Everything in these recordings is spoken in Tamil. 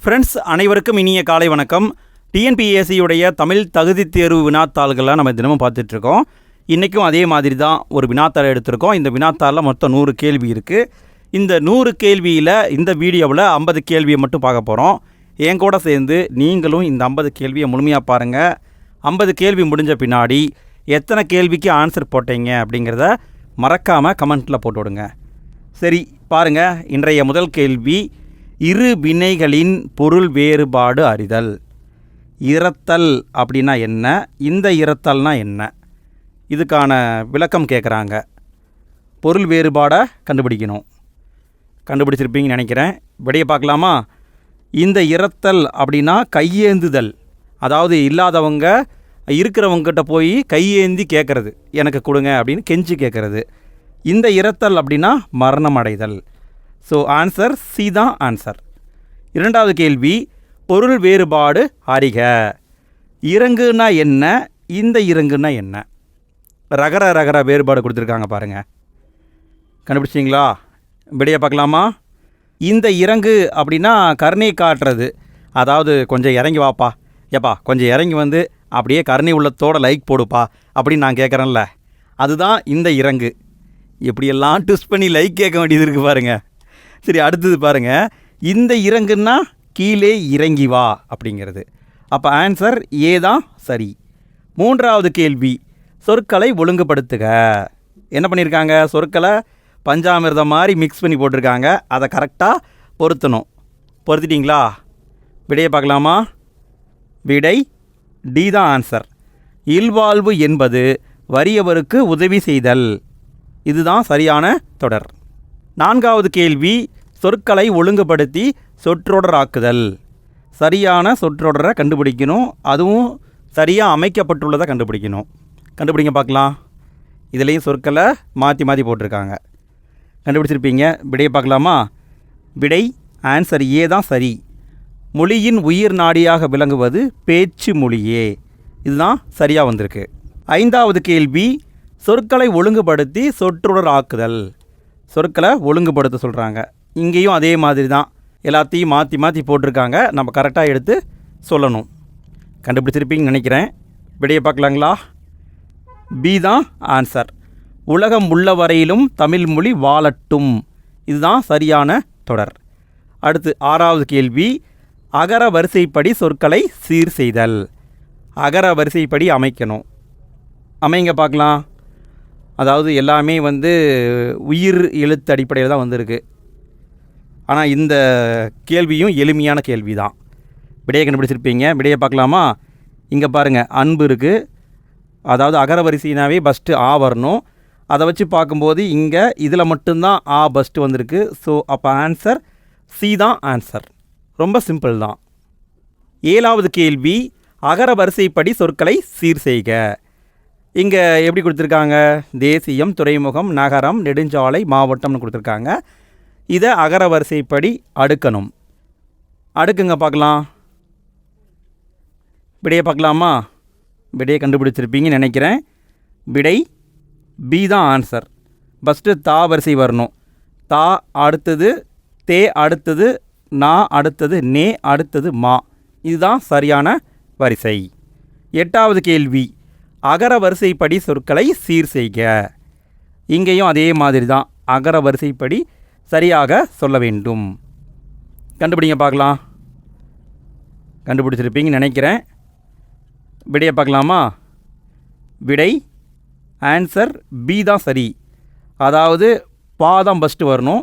ஃப்ரெண்ட்ஸ் அனைவருக்கும் இனிய காலை வணக்கம். டிஎன்பிஎஸ்சியுடைய தமிழ் தகுதி தேர்வு வினாத்தாள்கள்லாம் நம்ம தினமும் பார்த்துட்ருக்கோம். இன்றைக்கும் அதே மாதிரி தான் ஒரு வினாத்தாள் எடுத்திருக்கோம். இந்த வினாத்தாளில் மொத்தம் 100 கேள்வி இருக்குது. இந்த 100 கேள்வியில் இந்த வீடியோவில் 50 கேள்வியை மட்டும் பார்க்க போகிறோம். என் கூட சேர்ந்து நீங்களும் இந்த 50 கேள்வியை முழுமையாக பாருங்கள். 50 கேள்வி முடிஞ்ச பின்னாடி எத்தனை கேள்விக்கு ஆன்சர் போட்டீங்க அப்படிங்கிறத மறக்காமல் கமெண்ட்டில் போட்டு விடுங்க. சரி பாருங்கள், இன்றைய முதல் கேள்வி, இரு வினைகளின் பொருள் வேறுபாடு அறிதல். இரத்தல் அப்படின்னா என்ன, இந்த இரத்தல்னா என்ன, இதுக்கான விளக்கம் கேட்குறாங்க. பொருள் வேறுபாடை கண்டுபிடிக்கணும். கண்டுபிடிச்சிருப்பீங்கன்னு நினைக்கிறேன். விடையை பார்க்கலாமா? இந்த இரத்தல் அப்படின்னா கையேந்துதல், அதாவது இல்லாதவங்க இருக்கிறவங்ககிட்ட போய் கையேந்தி கேட்குறது, எனக்கு கொடுங்க அப்படின்னு கெஞ்சி கேட்குறது. இந்த இரத்தல் அப்படின்னா மரணம் அடைதல். ஸோ ஆன்சர் சி தான் ஆன்சர். இரண்டாவது கேள்வி, பொருள் வேறுபாடு அறிக. இறங்குனா என்ன, இந்த இறங்குனா என்ன? ரகர ரகர வேறுபாடு கொடுத்துருக்காங்க பாருங்கள். கண்டுபிடிச்சிங்களா? விடையை பார்க்கலாமா? இந்த இறங்கு அப்படின்னா கருணை காட்டுறது, அதாவது கொஞ்சம் இறங்கி வாப்பா, ஏப்பா கொஞ்சம் இறங்கி வந்து அப்படியே கருணை உள்ளத்தோட லைக் போடுப்பா அப்படின்னு நான் கேட்குறேன்ல, அதுதான் இந்த இறங்கு. எப்படியெல்லாம் ட்விஸ்ட் பண்ணி லைக் கேட்க வேண்டியது இருக்குது பாருங்கள். சரி, அடுத்தது பாருங்கள், இந்த இறங்குன்னா கீழே இறங்கி வா அப்படிங்கிறது. அப்போ ஆன்சர் ஏ தான் சரி. மூன்றாவது கேள்வி, சொற்களை ஒழுங்குபடுத்துக. என்ன பண்ணியிருக்காங்க? சொற்களை பஞ்சாமிர்தம் மாதிரி மிக்ஸ் பண்ணி போட்டிருக்காங்க. அதை கரெக்டாக பொருத்தணும். பொருத்திட்டிங்களா? விடையை பார்க்கலாமா? விடை டி தான் ஆன்சர். இல்வாழ்வு என்பது வறியவருக்கு உதவி செய்தல். இதுதான் சரியான தொடர். நான்காவது கேள்வி, சொற்களை ஒழுங்குபடுத்தி சொற்றொடராக்குதல். சரியான சொற்றொடரை கண்டுபிடிக்கணும், அதுவும் சரியாக அமைக்கப்பட்டுள்ளதை கண்டுபிடிக்கணும். கண்டுபிடிங்க பார்க்கலாம். இதுலேயும் சொற்களை மாற்றி மாற்றி போட்டிருக்காங்க. கண்டுபிடிச்சிருப்பீங்க. விடையை பார்க்கலாமா? விடை ஆன்சர் ஏ தான் சரி. மொழியின் உயிர் நாடியாக விளங்குவது பேச்சு மொழியே. இதுதான் சரியாக வந்திருக்கு. ஐந்தாவது கேள்வி, சொற்களை ஒழுங்குபடுத்தி சொற்றொடர் ஆக்குதல். சொற்களை ஒழுங்குபடுத்த சொல்கிறாங்க. இங்கேயும் அதே மாதிரி தான், எல்லாத்தையும் மாற்றி மாற்றி போட்டிருக்காங்க. நம்ம கரெக்டாக எடுத்து சொல்லணும். கண்டுபிடிச்சிருப்பீங்கன்னு நினைக்கிறேன். விடையை பார்க்கலாங்களா? பி தான் ஆன்சர். உலகம் உள்ள வரையிலும் தமிழ் மொழி வாழட்டும். இதுதான் சரியான தொடர். அடுத்து ஆறாவது கேள்வி, அகர வரிசைப்படி சொற்களை சீர் செய்தல். அகர வரிசைப்படி அமைக்கணும். அமைங்க பார்க்கலாம். அதாவது எல்லாமே உயிர் எழுத்து அடிப்படையில் தான் வந்திருக்கு. ஆனால் இந்த கேள்வியும் எளிமையான கேள்வி தான். விடையை கண்டுபிடிச்சிருப்பீங்க. விடையை பார்க்கலாமா? இங்கே பாருங்கள், அன்பு இருக்குது. அதாவது அகர வரிசைனாவே ஃபஸ்ட்டு ஆ வரணும். அதை வச்சு பார்க்கும்போது இங்கே இதில் மட்டும்தான் ஆ ஃபஸ்ட்டு வந்திருக்கு. ஸோ அப்போ ஆன்சர் சி தான் ஆன்சர். ரொம்ப சிம்பிள் தான். ஏழாவது கேள்வி, அகர வரிசைப்படி சொற்களை சீர் செய்க. இங்கே எப்படி கொடுத்துருக்காங்க? தேசியம், துறைமுகம், நகரம், நெடுஞ்சாலை, மாவட்டம்னு கொடுத்துருக்காங்க. இதை அகர வரிசைப்படி அடுக்கணும். அடுக்குங்க பார்க்கலாம். விடையை பார்க்கலாமா? விடையை கண்டுபிடிச்சிருப்பீங்கன்னு நினைக்கிறேன். விடை பி தான் ஆன்சர். ஃபஸ்ட்டு தா வரிசை வரணும். தா அடுத்தது தே, அடுத்தது நா, அடுத்தது நே, அடுத்தது மா. இதுதான் சரியான வரிசை. எட்டாவது கேள்வி, அகர வரிசைப்படி சொற்களை சீர் செய்க. இங்கேயும் அதே மாதிரி தான், அகர வரிசைப்படி சரியாக சொல்ல வேண்டும். கண்டுபிடிங்க பார்க்கலாம். கண்டுபிடிச்சிருப்பீங்கன்னு நினைக்கிறேன். விடையை பார்க்கலாமா? விடை ஆன்சர் பி தான் சரி. அதாவது பாதம் ஃபஸ்ட்டு வரணும்.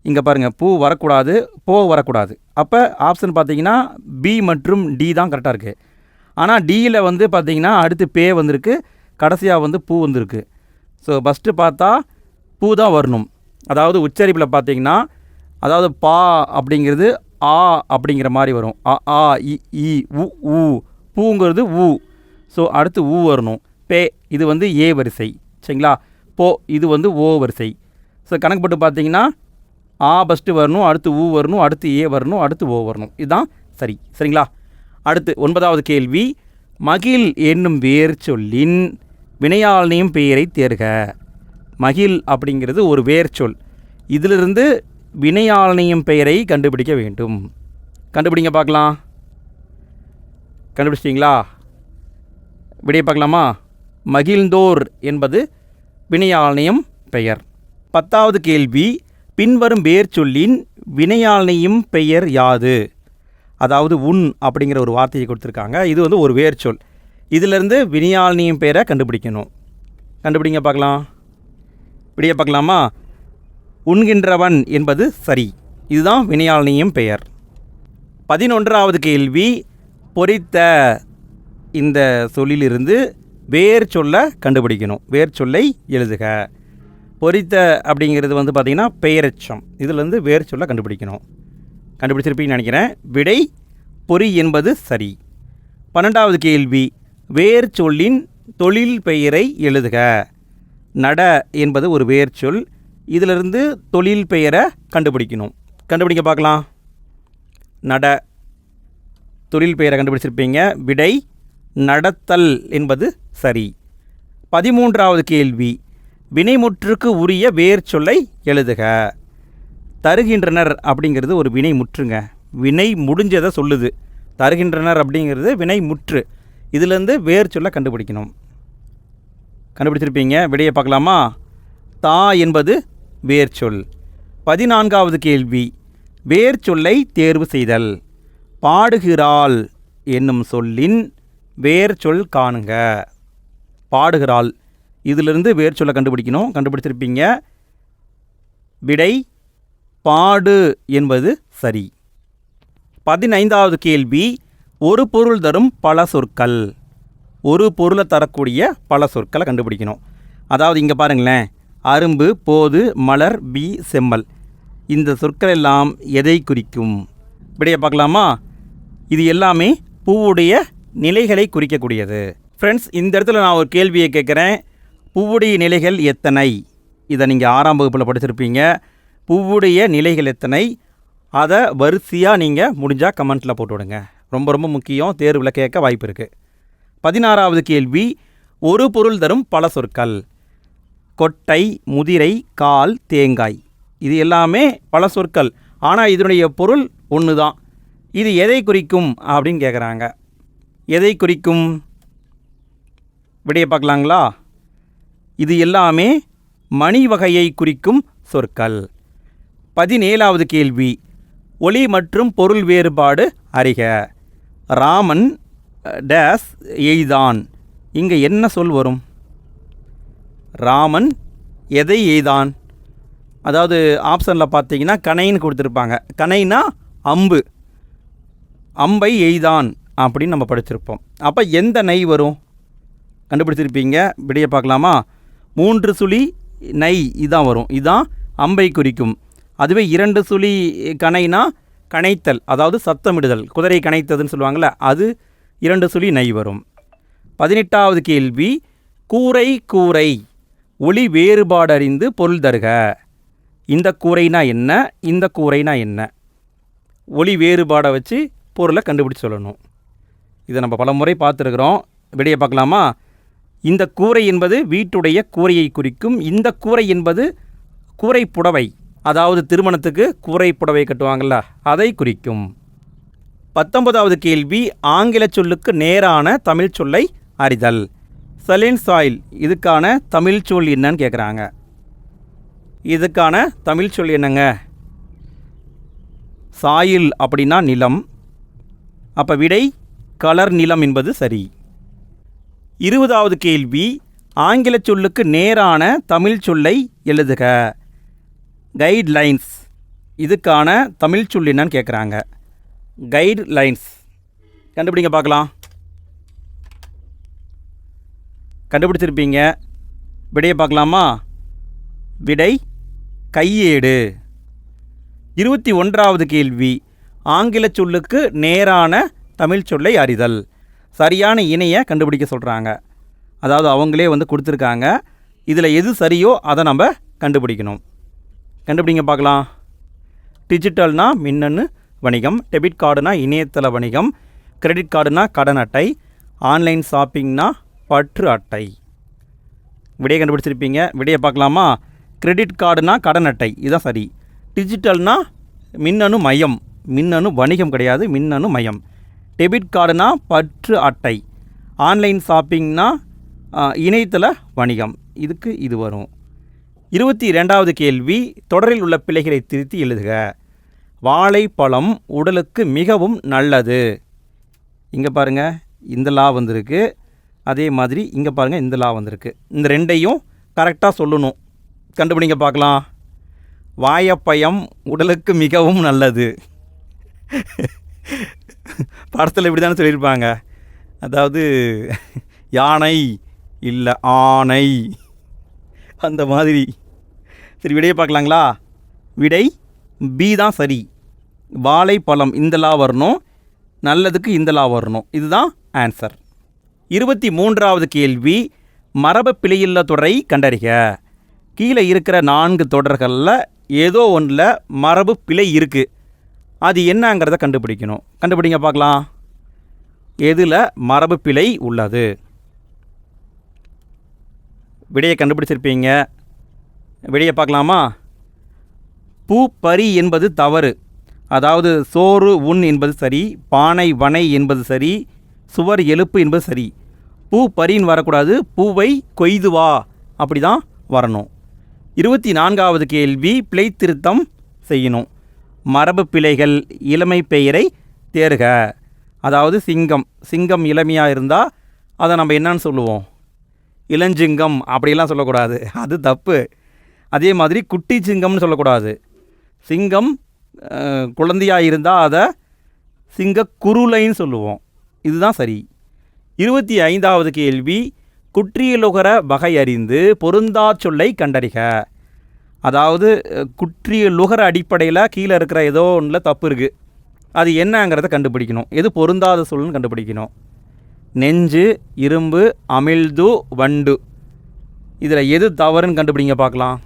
இங்கே பாருங்கள், பூ வரக்கூடாது, போ வரக்கூடாது. அப்போ ஆப்ஷன் பார்த்தீங்கன்னா பி மற்றும் டி தான் கரெக்டாக இருக்குது. ஆனால் டியில் பார்த்தீங்கன்னா அடுத்து பே வந்திருக்கு, கடைசியாக பூ வந்திருக்கு. ஸோ ஃபஸ்ட்டு பார்த்தா பூ தான் வரணும். அதாவது உச்சரிப்பில் பார்த்தீங்கன்னா, அதாவது பா அப்படிங்கிறது ஆ அப்படிங்கிற மாதிரி வரும். அ ஆ இ ஈ உ ஊ. பூங்கிறது ஊ. ஸோ அடுத்து ஊ வரணும். பே இது ஏ வரிசை, சரிங்களா? போ இது ஓ வரிசை. ஸோ கணக்கு போட்டு பார்த்தீங்கன்னா ஆ ஃபஸ்ட்டு வரணும், அடுத்து ஊ வரணும், அடுத்து ஏ வரணும், அடுத்து ஓ வரணும். இதுதான் சரி, சரிங்களா? அடுத்து 9வது கேள்வி, மகிழ் என்னும் வேர் சொல்லின் வினையாளனையும் பெயரை தேர்க. மகிழ் அப்படிங்கிறது ஒரு வேர் சொல். இதிலிருந்து வினையாளனையும் பெயரை கண்டுபிடிக்க வேண்டும். கண்டுபிடிங்க பார்க்கலாம். கண்டுபிடிச்சிட்டிங்களா? விடையை பார்க்கலாமா? மகிழ்ந்தோர் என்பது வினையாளனையும் பெயர். 10வது கேள்வி, பின்வரும் வேர் சொல்லின் வினையாளனையும் பெயர் யாது? அதாவது உன் அப்படிங்கிற ஒரு வார்த்தையை கொடுத்துருக்காங்க. இது வந்து ஒரு வேர் சொல். இதிலிருந்து வினையாளனையும் பெயரை கண்டுபிடிக்கணும். கண்டுபிடிங்க பார்க்கலாம். விடையை பார்க்கலாமா? உண்கின்றவன் என்பது சரி. இதுதான் வினையாளனையும் பெயர். 11வது கேள்வி, பொறித்த இந்த சொல்லிலிருந்து வேர் சொல்ல கண்டுபிடிக்கணும். வேர் சொல்லை எழுதுக. பொறித்த அப்படிங்கிறது வந்து பார்த்திங்கன்னா பெயரெச்சம். இதிலேருந்து வேர் சொல்ல கண்டுபிடிக்கணும். கண்டுபிடிச்சிருப்பீங்கன்னு நினைக்கிறேன். விடை பொறி என்பது சரி. 12வது கேள்வி, வேர் சொல்லின் தொழில் பெயரை எழுதுக. நட என்பது ஒரு வேர் சொல். இதிலிருந்து தொழில் பெயரை கண்டுபிடிக்கணும். கண்டுபிடிக்க பார்க்கலாம். நட தொழில் பெயரை கண்டுபிடிச்சிருப்பீங்க. விடை நடத்தல் என்பது சரி. 13வது கேள்வி, வினைமுற்றுக்கு உரிய வேர் சொல்லை எழுதுக. தருகின்றனர் அப்படிங்கிறது ஒரு வினை முற்றுங்க. வினை முடிஞ்சதை சொல்லுது. தருகின்றனர் அப்படிங்கிறது வினை முற்று. இதிலேருந்து வேர் சொல்ல கண்டுபிடிக்கணும். கண்டுபிடிச்சிருப்பீங்க. விடையை பார்க்கலாமா? தா என்பது வேர் சொல். 14வது கேள்வி, வேர் சொல்லை தேர்வு செய்தல். பாடுகிறாள் என்னும் சொல்லின் வேர் சொல் காணுங்க. பாடுகிறாள், இதிலிருந்து வேர் சொல்ல கண்டுபிடிக்கணும். கண்டுபிடிச்சிருப்பீங்க. விடை பாடு என்பது சரி. 15வது கேள்வி, ஒரு பொருள் தரும் பல சொற்கள். ஒரு பொருளை தரக்கூடிய பல சொற்களை கண்டுபிடிக்கணும். அதாவது இங்கே பாருங்களேன், அரும்பு, போது, மலர், பி, செம்மல். இந்த சொற்கள் எல்லாம் எதை குறிக்கும்? விடையை பார்க்கலாமா? இது எல்லாமே பூவுடைய நிலைகளை குறிக்கக்கூடியது. ஃப்ரெண்ட்ஸ், இந்த இடத்துல நான் ஒரு கேள்வியை கேட்குறேன். பூவுடைய நிலைகள் எத்தனை? இதை நீங்கள் 6ஆம் வகுப்பில் படிச்சிருப்பீங்க. பூவுடைய நிலைகள் எத்தனை? அதை வரிசையாக நீங்கள் முடிஞ்சால் கமெண்ட்டில் போட்டு விடுங்க. ரொம்ப ரொம்ப முக்கியம். தேர்வில் கேட்க வாய்ப்பு இருக்குது. 16வது கேள்வி, ஒரு பொருள் தரும் பல சொற்கள். கொட்டை, முதிரை, கால், தேங்காய். இது எல்லாமே பல சொற்கள். ஆனால் இதனுடைய பொருள் ஒன்று தான். இது எதை குறிக்கும் அப்படின்னு கேட்குறாங்க. எதை குறிக்கும்? விடையை பார்க்கலாங்களா? இது எல்லாமே மணி வகையை குறிக்கும் சொற்கள். 17வது கேள்வி, ஒளி மற்றும் பொருள் வேறுபாடு அறிக. ராமன் டேஸ் எய்தான். இங்கே என்ன சொல் வரும்? ராமன் எதை எய்தான்? அதாவது ஆப்ஷனில் பார்த்தீங்கன்னா கணைன்னு கொடுத்துருப்பாங்க. கணைனா அம்பு. அம்பை எய்தான் அப்படின்னு நம்ம படிச்சிருப்போம். அப்போ எந்த நை வரும்? கண்டுபிடிச்சிருப்பீங்க. விடையை பார்க்கலாமா? 3 சுழி நை இதான் வரும். இதான் அம்பை குறிக்கும். அதுவே 2 சுழி கணைனா கணைத்தல், அதாவது சத்தமிடுதல். குதிரை கணைத்ததுன்னு சொல்லுவாங்கள்ல, அது 2 சுழி நை வரும். 18வது கேள்வி, கூரை கூரை ஒளி வேறுபாடு அறிந்து பொருள் தருக. இந்த கூரைனா என்ன? இந்த கூரைனா என்ன? ஒளி வேறுபாடை வச்சு பொருளை கண்டுபிடிச்சு சொல்லணும். இதை நம்ம பல முறை பார்த்துருக்குறோம். விடையை பார்க்கலாமா? இந்த கூரை என்பது வீட்டுடைய கூரையை குறிக்கும். இந்த கூரை என்பது கூரை புடவை, அதாவது திருமணத்துக்கு கூரை புடவை கட்டுவாங்கள்ல, அதை குறிக்கும். 19வது கேள்வி, ஆங்கில சொல்லுக்கு நேரான தமிழ் சொல்லை அறிதல். சலீன் சாயில், இதுக்கான தமிழ் சொல் என்னன்னு கேட்குறாங்க. இதுக்கான தமிழ் சொல் என்னங்க? சாயில் அப்படின்னா நிலம். அப்போ விடை கலர் நிலம் என்பது சரி. 20வது கேள்வி, ஆங்கில சொல்லுக்கு நேரான தமிழ் சொல்லை எழுதுக. கைட்லைன்ஸ், இதுக்கான தமிழ் சொல் என்னன்னு கேட்குறாங்க. கைட்லைன்ஸ் கண்டுபிடிங்க பார்க்கலாம். கண்டுபிடிச்சிருப்பீங்க. விடையை பார்க்கலாமா? விடை கையேடு. 21வது கேள்வி, ஆங்கில சொல்லுக்கு நேரான தமிழ் சொல்லை அறிதல். சரியான இணையை கண்டுபிடிக்க சொல்கிறாங்க. அதாவது அவங்களே வந்து கொடுத்துருக்காங்க. இதில் எது சரியோ அதை நம்ம கண்டுபிடிக்கணும். கண்டுபிடிங்க பார்க்கலாம். டிஜிட்டல்னா மின்னணு வணிகம், டெபிட் கார்டுனா இணையதள வணிகம், கிரெடிட் கார்டுனா கடன் அட்டை, ஆன்லைன் ஷாப்பிங்னா பற்று அட்டை. விடையை கண்டுபிடிச்சிருப்பீங்க. விடையை பார்க்கலாமா? கிரெடிட் கார்டுனா கடன் அட்டை, இதுதான் சரி. டிஜிட்டல்னா மின்னணு மையம், மின்னணு வணிகம் கிடையாது, மின்னணு மயம். டெபிட் கார்டுனா பற்று அட்டை. ஆன்லைன் ஷாப்பிங்னா இணையதள வணிகம். இதுக்கு இது வரும். 22வது கேள்வி, தொடரில் உள்ள பிழைகளை திருத்தி எழுதுக. வாழைப்பழம் உடலுக்கு மிகவும் நல்லது. இங்கே பாருங்கள், இந்த லா வந்திருக்கு. அதே மாதிரி இங்கே பாருங்கள், இந்த லா வந்திருக்கு. இந்த ரெண்டையும் கரெக்டாக சொல்லணும். கண்டுபிடிங்க பார்க்கலாம். வாழைப்பழம் உடலுக்கு மிகவும் நல்லது. படத்தில் இப்படி தானே சொல்லியிருப்பாங்க. அதாவது யானை இல்லை ஆனை, அந்த மாதிரி. சரி, விடையை பார்க்கலாங்களா? விடை பி தான் சரி. வாழைப்பழம் இந்த லா வரணும், நல்லதுக்கு இந்த லா வரணும். இதுதான் ஆன்சர். 23வது கேள்வி, மரபு பிழையுள்ள தொடரை கண்டறிக. கீழே இருக்கிற 4 தொடர்களில் ஏதோ ஒன்றில் மரபு பிழை இருக்குது. அது என்னங்கிறத கண்டுபிடிக்கணும். கண்டுபிடிங்க பார்க்கலாம். எதில் மரபு பிழை உள்ளது? விடையை கண்டுபிடிச்சிருப்பீங்க. விடையை பார்க்கலாமா? பூ பறி என்பது தவறு. அதாவது சோறு உண் என்பது சரி, பானை வனை என்பது சரி, சுவர் எழுப்பு என்பது சரி. பூ பறின்னு வரக்கூடாது, பூவை கொய்து வா, அப்படி தான் வரணும். 24வது கேள்வி, பிழை திருத்தம் செய்யணும். மரபு பிழைகள், இளமை பெயரை தேர்க. அதாவது சிங்கம் இளமையாக இருந்தால் அதை நம்ம என்னன்னு சொல்லுவோம்? இளஞ்சிங்கம் அப்படிலாம் சொல்லக்கூடாது, அது தப்பு. அதே மாதிரி குட்டி சிங்கம்னு சொல்லக்கூடாது. சிங்கம் குழந்தையாக இருந்தால் அதை சிங்க குருளைன்னு சொல்லுவோம். இதுதான் சரி. 25வது கேள்வி, குற்றியலுகர வகை அறிந்து பொருந்தா சொல்லை கண்டறிக. அதாவது குற்றியலுகர அடிப்படையில் கீழே இருக்கிற ஏதோ ஒன்றில் தப்பு இருக்குது. அது என்னங்கிறத கண்டுபிடிக்கணும். எது பொருந்தாத சொல்லுன்னு கண்டுபிடிக்கணும். நெஞ்சு, இரும்பு, அமிழ்து, வண்டு, இதில் எது தவறுன்னு கண்டுபிடிங்க பார்க்கலாம்.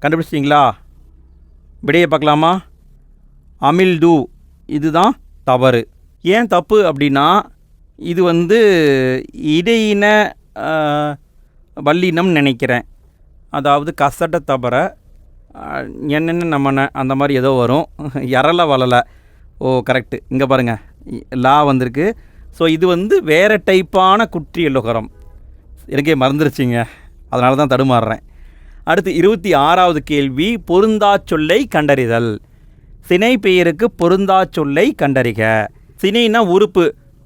கண்டுபிடிச்சிட்டிங்களா? விடையை பார்க்கலாமா? அமிழ்து இதுதான் தவறு. ஏன் தப்பு அப்படின்னா, இது இடையின வல்லினம் நினைக்கிறேன். அதாவது கசட்ட தவற என்னென்ன நம்மன அந்த மாதிரி ஏதோ வரும். எறலை வளலை. ஓ கரெக்டு. இங்கே பாருங்கள், லா வந்திருக்கு. ஸோ இது வேறு டைப்பான குற்றியலுகரம். எனக்கே மறந்துருச்சிங்க, அதனால தான் தடுமாறுறேன். அடுத்து 26வது கேள்வி, பொருந்தா சொல்லை கண்டறிதல். சினை பெயருக்கு பொருந்தா சொல்லை கண்டறிக. சினைனா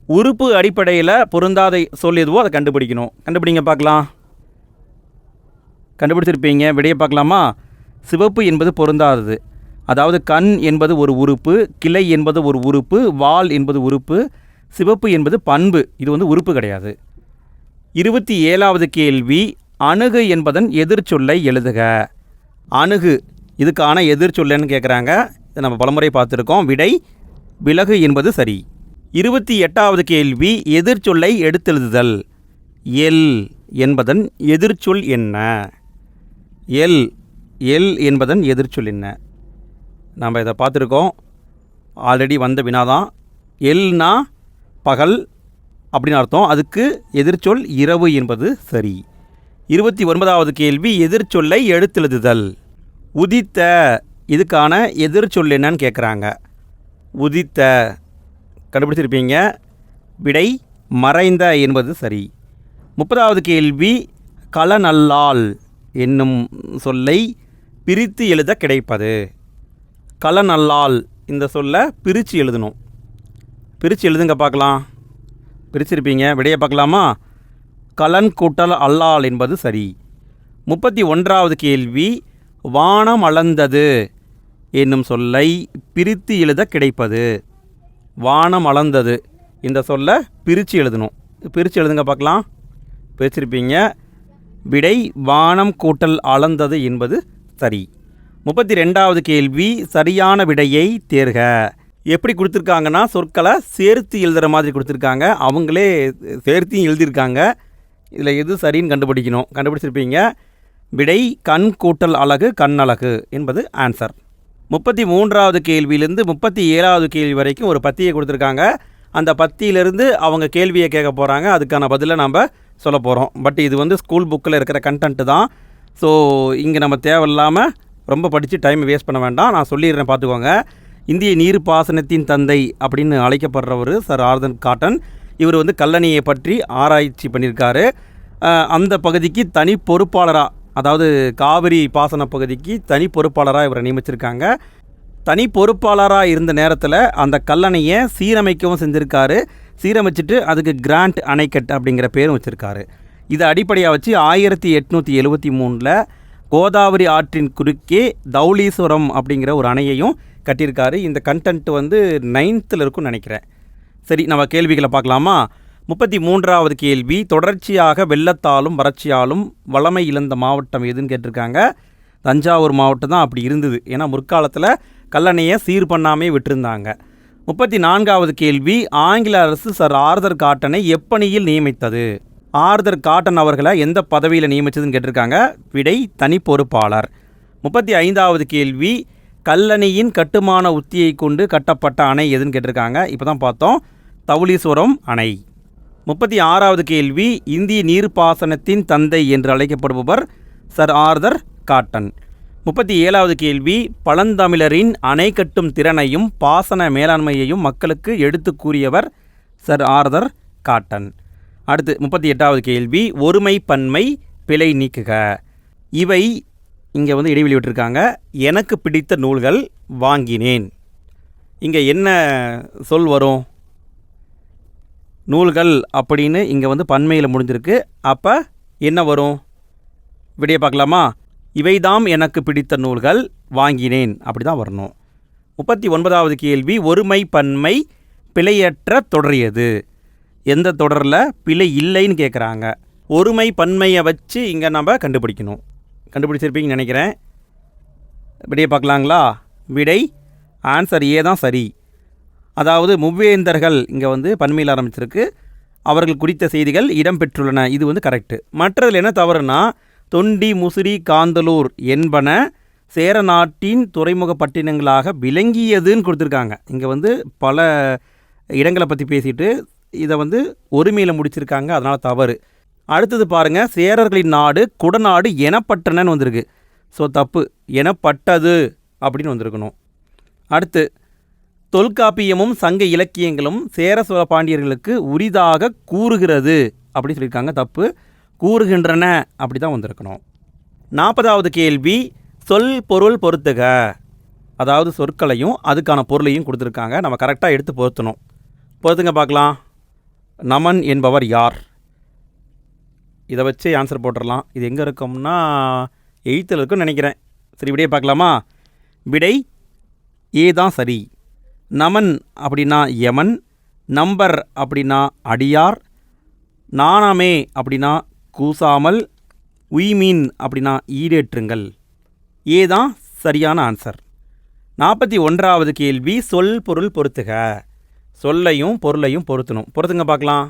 உறுப்பு அடிப்படையில் பொருந்தாத சொல் எதுவோ அதை கண்டுபிடிக்கணும். கண்டுபிடிங்க பார்க்கலாம். கண்டுபிடிச்சிருப்பீங்க. விடையை பார்க்கலாமா? சிவப்பு என்பது பொருந்தாதது. அதாவது கண் என்பது ஒரு உறுப்பு, கிளை என்பது ஒரு உறுப்பு, வால் என்பது உறுப்பு, சிவப்பு என்பது பண்பு. இது உறுப்பு கிடையாது. 27வது கேள்வி, அணுகு என்பதன் எதிர்ச்சொல்லை எழுதுக. அணுகு இதுக்கான எதிர்ச்சொல்லுன்னு கேட்குறாங்க. இதை நம்ம பலமுறை பார்த்துருக்கோம். விடை விலகு என்பது சரி. 28வது கேள்வி, எதிர்ச்சொல்லை எடுத்தெழுதுதல். எல் என்பதன் எதிர்ச்சொல் என்ன? எல் என்பதன் எதிர்ச்சொல் என்ன? நாம் இதை பார்த்துருக்கோம், ஆல்ரெடி வந்த வினாதான். எல்னா பகல் அப்படின்னு அர்த்தம். அதுக்கு எதிர்ச்சொல் இரவு என்பது சரி. 29வது கேள்வி, எதிர்ச்சொல்லை எடுத்தெழுதுதல். உதித்த இதுக்கான எதிர்ச்சொல் என்னன்னு கேட்குறாங்க. உதித்த கண்டுபிடிச்சிருப்பீங்க. விடை மறைந்த என்பது சரி. 30வது கேள்வி, களநல்லால் என்னும் சொல்லை பிரித்து எழுத கிடைப்பது. களநல்லால் இந்த சொல்லை பிரித்து எழுதணும். பிரித்து எழுதுங்க பார்க்கலாம். பிரிச்சிருப்பீங்க. விடையை பார்க்கலாமா? கலன் கூட்டல் அல்லால் என்பது சரி. 31வது கேள்வி, வானம் அளந்தது என்னும் சொல்லை பிரித்து எழுத கிடைப்பது. வானம் அளந்தது இந்த சொல்லை பிரித்து எழுதணும். பிரித்து எழுதுங்க பார்க்கலாம். பிரிச்சிருப்பீங்க. விடை வானம் கூட்டல் அளந்தது என்பது சரி. 32வது கேள்வி, சரியான விடையை தேர்க. எப்படி கொடுத்துருக்காங்கன்னா, சொற்களை சேர்த்து எழுதுகிற மாதிரி கொடுத்துருக்காங்க. அவங்களே சேர்த்தியும் எழுதியிருக்காங்க. இதில் எது சரின்னு கண்டுபிடிக்கணும். கண்டுபிடிச்சிருப்பீங்க. விடை கண் கூட்டல் அழகு கண்ணழகு என்பது ஆன்சர். 33வது கேள்வியிலேருந்து 37வது கேள்வி வரைக்கும் ஒரு பத்தியை கொடுத்துருக்காங்க. அந்த பத்தியிலேருந்து அவங்க கேள்வியை கேட்க போகிறாங்க. அதுக்கான பதிலை நம்ம சொல்ல போகிறோம். பட் இது ஸ்கூல் புக்கில் இருக்கிற கண்டென்ட்டு தான். ஸோ இங்கே நம்ம தேவையில்லாமல் ரொம்ப படித்து டைம் வேஸ்ட் பண்ண வேண்டாம், நான் சொல்லிடுறேன் பார்த்துக்கோங்க. இந்திய நீர்ப்பாசனத்தின் தந்தை அப்படின்னு அழைக்கப்படுறவர் சர் ஆர்தர் காட்டன். இவர் வந்து கல்லணையை பற்றி ஆராய்ச்சி பண்ணியிருக்காரு. அந்த பகுதிக்கு தனி பொறுப்பாளராக, அதாவது காவிரி பாசன பகுதிக்கு தனி பொறுப்பாளராக இவரை நியமிச்சிருக்காங்க. தனி பொறுப்பாளராக இருந்த நேரத்தில் அந்த கல்லணையை சீரமைக்கவும் செஞ்சுருக்காரு. சீரமைச்சிட்டு அதுக்கு கிராண்ட் அணைக்கட் அப்படிங்கிற பேரும் வச்சுருக்காரு. இதை அடிப்படையாக வச்சு 1873 கோதாவரி ஆற்றின் குறுக்கே தௌலீஸ்வரம் அப்படிங்கிற ஒரு அணையையும் கட்டியிருக்காரு. இந்த கண்டென்ட் வந்து 9th இருக்குன்னு நினைக்கிறேன். சரி, நம்ம கேள்விகளை பார்க்கலாமா? 33வது கேள்வி, தொடர்ச்சியாக வெள்ளத்தாலும் வறட்சியாலும் வளமை இழந்த மாவட்டம் எதுன்னு கேட்டிருக்காங்க. தஞ்சாவூர் மாவட்டம் தான் அப்படி இருந்தது. ஏன்னா முற்காலத்தில் கல்லணையை சீர் பண்ணாமே விட்டுருந்தாங்க. 34வது கேள்வி, ஆங்கில அரசு சர் ஆர்தர் காட்டனை எப்பணியில் நியமித்தது? ஆர்தர் காட்டன் அவர்களை எந்த பதவியில் நியமித்ததுன்னு கேட்டிருக்காங்க. விடை தனி பொறுப்பாளர். 35வது கேள்வி, கல்லணையின் கட்டுமான உத்தியை கொண்டு கட்டப்பட்ட அணை எதுன்னு கேட்டிருக்காங்க. இப்போ தான் பார்த்தோம், தௌலீஸ்வரம் அணை. 36வது கேள்வி, இந்திய நீர்ப்பாசனத்தின் தந்தை என்று அழைக்கப்படுபவர் சர் ஆர்தர் காட்டன். 37வது கேள்வி, பழந்தமிழரின் அணை கட்டும் திறனையும் பாசன மேலாண்மையையும் மக்களுக்கு எடுத்து கூறியவர் சர் ஆர்தர் காட்டன். அடுத்து 38வது கேள்வி, ஒருமை பன்மை பிழை நீக்குக. இவை இங்கே வந்து இடைவெளி விட்டுருக்காங்க. எனக்கு பிடித்த நூல்கள் வாங்கினேன். இங்கே என்ன சொல் வரும்? நூல்கள் அப்படின்னு இங்கே வந்து பன்மையில் முடிஞ்சிருக்கு. அப்போ என்ன வரும்? விடையை பார்க்கலாமா? இவைதாம் எனக்கு பிடித்த நூல்கள் வாங்கினேன், அப்படி தான் வரணும். 39வது கேள்வி, ஒருமை பன்மை பிழையற்ற தொடரியது. எந்த தொடரில் பிழை இல்லைன்னு கேட்குறாங்க. ஒருமை பன்மையை வச்சு இங்கே நம்ம கண்டுபிடிக்கணும். கண்டுபிடிச்சிருப்பீங்கன்னு நினைக்கிறேன். விடையை பார்க்கலாங்களா? விடை ஆன்சர் ஏ தான் சரி. அதாவது மூவேந்தர்கள் இங்கே வந்து பன்மையில் ஆரம்பிச்சிருக்கு. அவர்கள் குறித்த செய்திகள் இடம்பெற்றுள்ளன. இது வந்து கரெக்டு. மற்றதில் என்ன தவறுனா, தொண்டி, முசிறி, காந்தலூர் என்பன சேர நாட்டின் துறைமுக பட்டினங்களாக விளங்கியதுன்னு கொடுத்துருக்காங்க. இங்கே வந்து பல இடங்களை பற்றி பேசிட்டு இதை வந்து ஒருமையில் முடிச்சிருக்காங்க, அதனால் தவறு. அடுத்தது பாருங்கள், சேரர்களின் நாடு குடநாடு எனப்பட்டனன்னு வந்திருக்கு. ஸோ தப்பு, எனப்பட்டது அப்படின்னு வந்திருக்கணும். அடுத்து, தொல்காப்பியமும் சங்க இலக்கியங்களும் சேர சோழ பாண்டியர்களுக்கு உரிதாக கூறுகிறது அப்படின்னு சொல்லியிருக்காங்க. தப்பு, கூறுகின்றன அப்படி தான் வந்திருக்கணும். 40வது கேள்வி, சொல் பொருள் பொறுத்துக. அதாவது சொற்களையும் அதுக்கான பொருளையும் கொடுத்துருக்காங்க. நம்ம கரெக்டாக எடுத்து பொருத்தணும். பொறுத்துங்க பார்க்கலாம். நமன் என்பவர் யார்? இதை வச்சு ஆன்சர் போட்டுடலாம். இது எங்கே இருக்கோம்னா 8th இருக்குன்னு நினைக்கிறேன். சரி, விடையை பார்க்கலாமா? விடை ஏ தான் சரி. நமன் அப்படின்னா யமன், நம்பர் அப்படின்னா அடியார், நாணமே அப்படின்னா கூசாமல், உய்மீன் அப்படின்னா ஈடேற்றுங்கள். ஏ தான் சரியான ஆன்சர். 41வது கேள்வி, சொல் பொருள் பொறுத்துக. சொல்லையும் பொருளையும் பொருத்தணும். பொறுத்துங்க பார்க்கலாம்.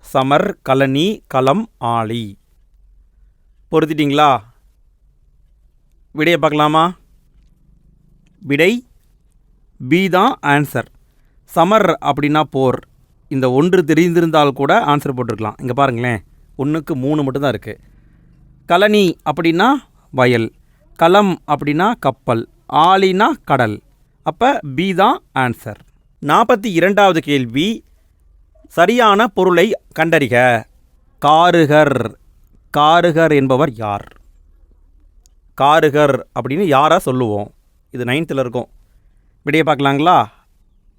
சமர், கலனி, களம், ஆளி. பொருத்திட்டிங்களா? விடையை பார்க்கலாமா? விடை பி தான் ஆன்சர். சமர் அப்படின்னா போர். இந்த ஒன்று தெரிந்திருந்தால் கூட ஆன்சர் போட்டிருக்கலாம். இங்கே பாருங்களேன், 1க்கு 3 மட்டும்தான் இருக்குது. கலனி அப்படின்னா வயல், களம் அப்படின்னா கப்பல், ஆளினா கடல். அப்போ பி தான் ஆன்சர். 42வது கேள்வி, சரியான பொருளை கண்டறிக. காருகர். காருகர் என்பவர் யார்? காருகர் அப்படின்னு யாரை சொல்லுவோம்? இது 9th இருக்கும். விடையை பார்க்கலாங்களா?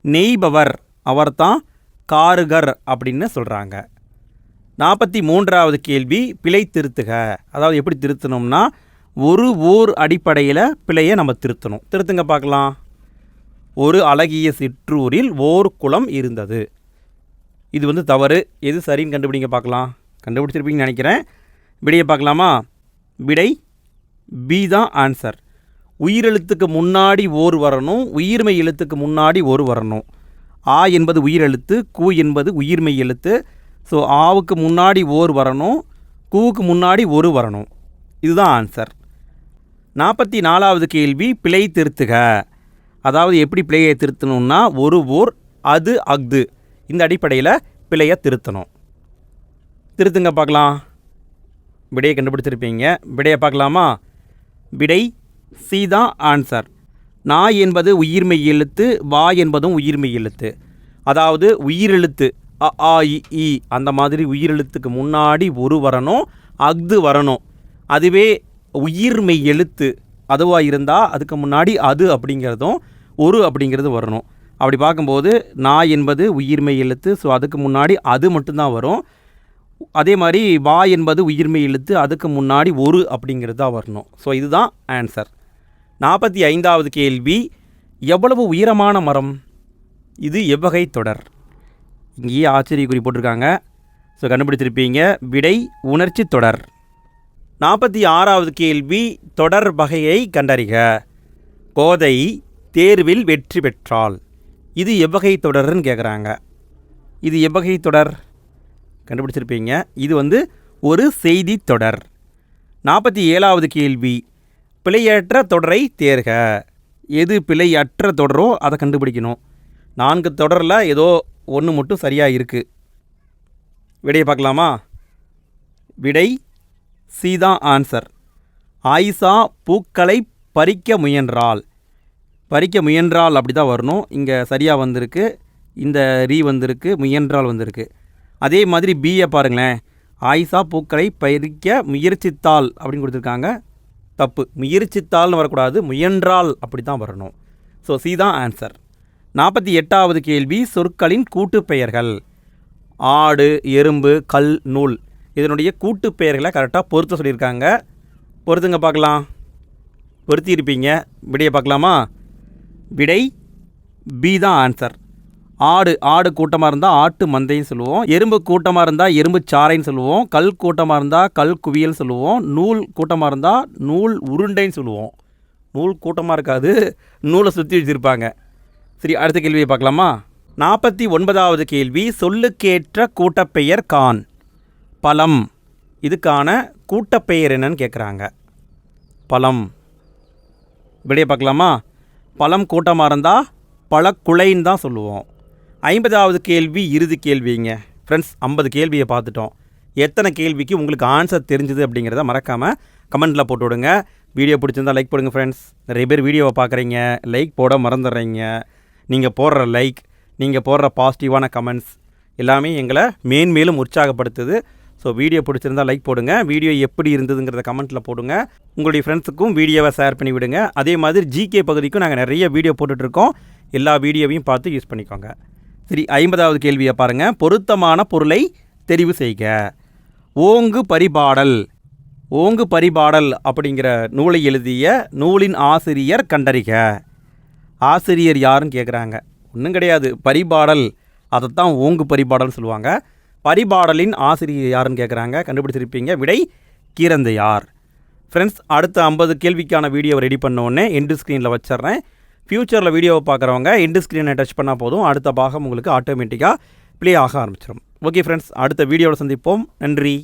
நெய்பவர், அவர் தான் காருகர் அப்படின்னு சொல்கிறாங்க. 43வது கேள்வி, பிழை திருத்துக. அதாவது எப்படி திருத்தணும்னா, ஒரு ஊர் அடிப்படையில் பிழையை நம்ம திருத்தணும். திருத்துங்க பார்க்கலாம். ஒரு அழகிய சிற்றூரில் ஓர் குளம் இருந்தது. இது வந்து தவறு. எது சரின்னு கண்டுபிடிங்க பார்க்கலாம். கண்டுபிடிச்சிருப்பீங்கன்னு நினைக்கிறேன். விடையை பார்க்கலாமா? விடை பி தான் ஆன்சர். உயிரெழுத்துக்கு முன்னாடி ஓர் வரணும், உயிர்மை எழுத்துக்கு முன்னாடி ஒரு வரணும். ஆ என்பது உயிரெழுத்து, கூ என்பது உயிர்மை எழுத்து. ஸோ ஆவுக்கு முன்னாடி ஓர் வரணும், கூவுக்கு முன்னாடி ஒரு வரணும். இதுதான் ஆன்சர். 44வது கேள்வி, பிழை திருத்துக. அதாவது எப்படி பிழையை திருத்தணும்னா, ஒரு ஓர், அது, அஃது, இந்த அடிப்படையில் பிழையை திருத்தணும். திருத்துங்க பார்க்கலாம். விடையை கண்டுபிடிச்சிருப்பீங்க. விடையை பார்க்கலாமா? விடை சி தான் ஆன்சர். நா என்பது உயிர்மெய் எழுத்து, வா என்பதும் உயிர்மெய் எழுத்து. அதாவது உயிரெழுத்து அ ஆ இ ஈ அந்த மாதிரி உயிரெழுத்துக்கு முன்னாடி ஒரு வரணும், அஃது வரணும். அதுவே உயிர்மெய் எழுத்து அதுவாக இருந்தால் அதுக்கு முன்னாடி அது அப்படிங்கிறதும் ஒரு அப்படிங்கிறது வரணும். அப்படி பார்க்கும்போது நா என்பது உயிர்மெய் எழுத்து, ஸோ அதுக்கு முன்னாடி அது மட்டும்தான் வரும். அதே மாதிரி வா என்பது உயிர்மெய் எழுத்து, அதுக்கு முன்னாடி ஒரு அப்படிங்கிறது தான் வரணும். ஸோ இதுதான் ஆன்சர். 45வது கேள்வி, எவ்வளவு உயரமான மரம்? இது எவ்வகை தொடர்? இங்கேயே ஆச்சரியக்குறி போட்டிருக்காங்க. ஸோ கண்டுபிடிச்சிருப்பீங்க. விடை உணர்ச்சி தொடர். 46வது கேள்வி, தொடர் வகையை கண்டறிக. கோதை தேர்வில் வெற்றி பெற்றாள். இது எவ்வகை தொடர்ன்னு கேட்குறாங்க. இது எவ்வகை தொடர்? கண்டுபிடிச்சிருப்பீங்க. இது ஒரு செய்தி தொடர். 47வது கேள்வி, பிழையற்ற தொடரை தேர்க. எது பிழையற்ற தொடரோ அதை கண்டுபிடிக்கணும். 4 தொடரில் ஏதோ ஒன்று மட்டும் சரியாக இருக்குது. விடையை பார்க்கலாமா? விடை சி தான் ஆன்சர். ஆயிஷா பூக்களை பறிக்க முயன்றாள். பறிக்க முயன்றாள் அப்படி தான் வரணும். இங்கே சரியாக வந்திருக்கு, இந்த ரீ வந்திருக்கு, முயன்றால் வந்திருக்கு. அதே மாதிரி பியை பாருங்களேன். ஆயிஷா பூக்களை பறிக்க முயற்சித்தாள் அப்படின்னு கொடுத்துருக்காங்க. தப்பு, முயற்சித்தாள்னு வரக்கூடாது, முயன்றாள் அப்படி தான் வரணும். ஸோ சி தான் ஆன்சர். 48வது கேள்வி, சொற்களின் கூட்டு பெயர்கள். ஆடு, எறும்பு, கல், நூல் இதனுடைய கூட்டு பெயர்களை கரெக்டாக பொருத்த சொல்லியிருக்காங்க. பொறுத்துங்க பார்க்கலாம். பொருத்தி இருப்பீங்க. விடையை பார்க்கலாமா? விடை பி தான் ஆன்சர். ஆடு கூட்டமாக இருந்தால் ஆட்டு மந்தைன்னு சொல்லுவோம். எறும்பு கூட்டமாக இருந்தால் எறும்பு சாறைன்னு சொல்லுவோம். கல் கூட்டமாக இருந்தால் கல் குவியல் சொல்லுவோம். நூல் கூட்டமாக இருந்தால் நூல் உருண்டைன்னு சொல்லுவோம். நூல் கூட்டமாக இருக்காது, நூலை சுற்றி வச்சுருப்பாங்க. சரி, அடுத்த கேள்வியை பார்க்கலாமா? 49வது கேள்வி, சொல்லுக்கேற்ற கூட்டப்பெயர் கான். பழம், இதுக்கான கூட்டப்பெயர் என்னன்னு கேட்குறாங்க. பழம். விடையை பார்க்கலாமா? பழம் கூட்டமாக இருந்தால் பழக்குலைன்னு தான் சொல்லுவோம். 50வது கேள்வி இறுதி கேள்விங்க. ஃப்ரெண்ட்ஸ், 50 கேள்வியை பார்த்துட்டோம். எத்தனை கேள்விக்கு உங்களுக்கு ஆன்சர் தெரிஞ்சுது அப்படிங்கிறத மறக்காமல் கமெண்ட்டில் போட்டு விடுங்க. வீடியோ பிடிச்சிருந்தால் லைக் போடுங்க ஃப்ரெண்ட்ஸ். நிறைய பேர் வீடியோவை பார்க்குறீங்க, லைக் போட மறந்துடுறீங்க. நீங்கள் போடுற லைக், நீங்கள் போடுற பாசிட்டிவான கமெண்ட்ஸ் எல்லாமே எங்களை மேன்மேலும் உற்சாகப்படுத்துது. ஸோ வீடியோ பிடிச்சிருந்தால் லைக் போடுங்க. வீடியோ எப்படி இருந்ததுங்கிறத கமெண்ட்டில் போடுங்க. உங்களுடைய ஃப்ரெண்ட்ஸுக்கும் வீடியோவை ஷேர் பண்ணி விடுங்க. அதே மாதிரி ஜிகே பகுதிக்கும் நாங்கள் நிறைய வீடியோ போட்டுட்ருக்கோம். எல்லா வீடியோவையும் பார்த்து யூஸ் பண்ணிக்கோங்க. சரி, 50வது கேள்வியை பாருங்கள். பொருத்தமான பொருளை தெரிவு செய்க. ஓங்கு பரிபாடல். ஓங்கு பரிபாடல் அப்படிங்கிற நூலை எழுதிய நூலின் ஆசிரியர் கண்டறிக. ஆசிரியர் யாருன்னு கேட்குறாங்க. ஒன்றும் கிடையாது, பரிபாடல். அதைத்தான் ஓங்கு பரிபாடல்னு சொல்லுவாங்க. பரிபாடலின் ஆசிரியர் யாருன்னு கேட்குறாங்க. கண்டுபிடிச்சிருப்பீங்க. விடை கீரந்தையார். ஃப்ரெண்ட்ஸ், அடுத்த 50 கேள்விக்கான வீடியோவை ரெடி பண்ணோடனே எண்டு ஸ்க்ரீனில் வச்சிட்றேன். ஃப்யூச்சரில் வீடியோவை பார்க்குறவங்க எண்டு ஸ்க்ரீனை டச் பண்ணால் போதும், அடுத்த பாகம் உங்களுக்கு ஆட்டோமேட்டிக்காக ப்ளே ஆக ஆரம்பிச்சிடும். ஓகே ஃப்ரெண்ட்ஸ், அடுத்த வீடியோவில் சந்திப்போம். நன்றி.